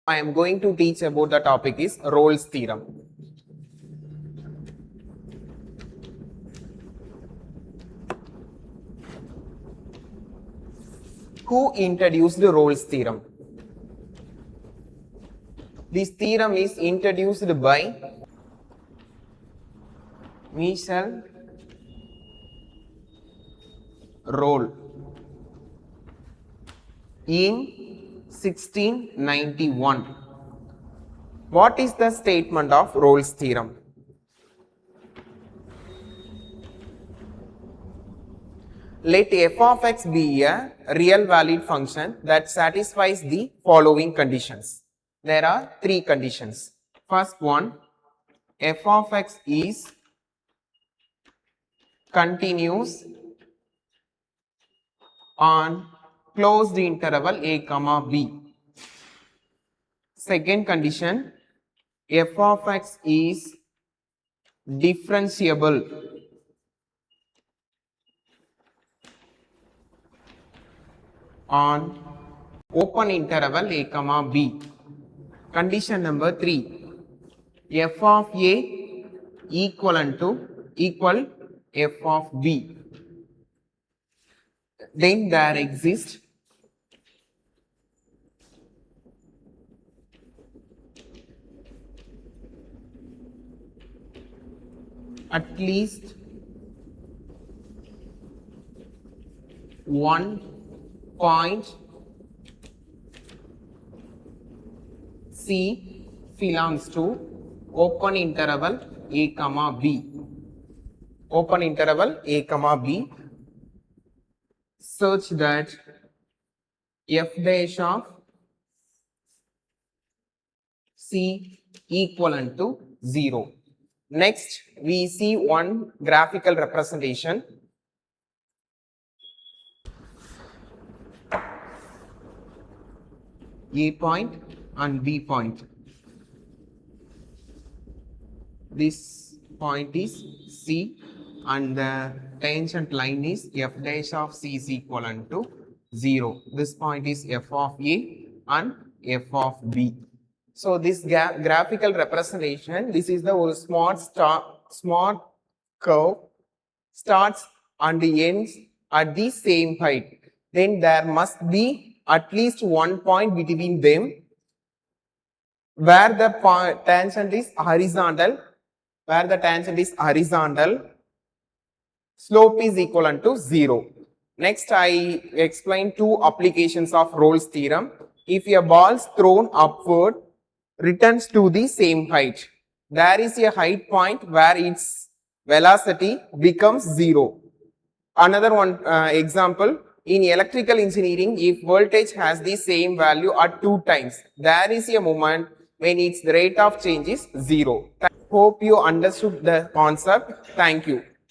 I am going to teach about the topic is Rolle's theorem. Who introduced Rolle's theorem? This theorem is introduced by Michel Rolle in 1691. What is the statement of Rolle's theorem? Let f of x be a real valid function that satisfies the following conditions. There are three conditions. First one, f of x is continuous on closed interval a comma b. Second condition, f of x is differentiable on open interval a comma b. Condition number 3, f of a equal f of b. Then there exists at least one point C belongs to open interval a comma b. Open interval a comma b such that f dash of C equivalent to 0. Next, we see one graphical representation. A point and B point. This point is C and the tangent line is f dash of C is equivalent to 0. This point is f of A and f of B. So this graphical representation, this is the smart curve starts and ends at the same height. Then there must be at least one point between them where the tangent is horizontal. Where the tangent is horizontal, slope is equivalent to 0. Next, I explain two applications of Rolle's theorem. If a ball is thrown upward, returns to the same height. There is a height point where its velocity becomes 0. Another one example, in electrical engineering, if voltage has the same value at 2 times, there is a moment when its rate of change is 0. Hope you understood the concept. Thank you.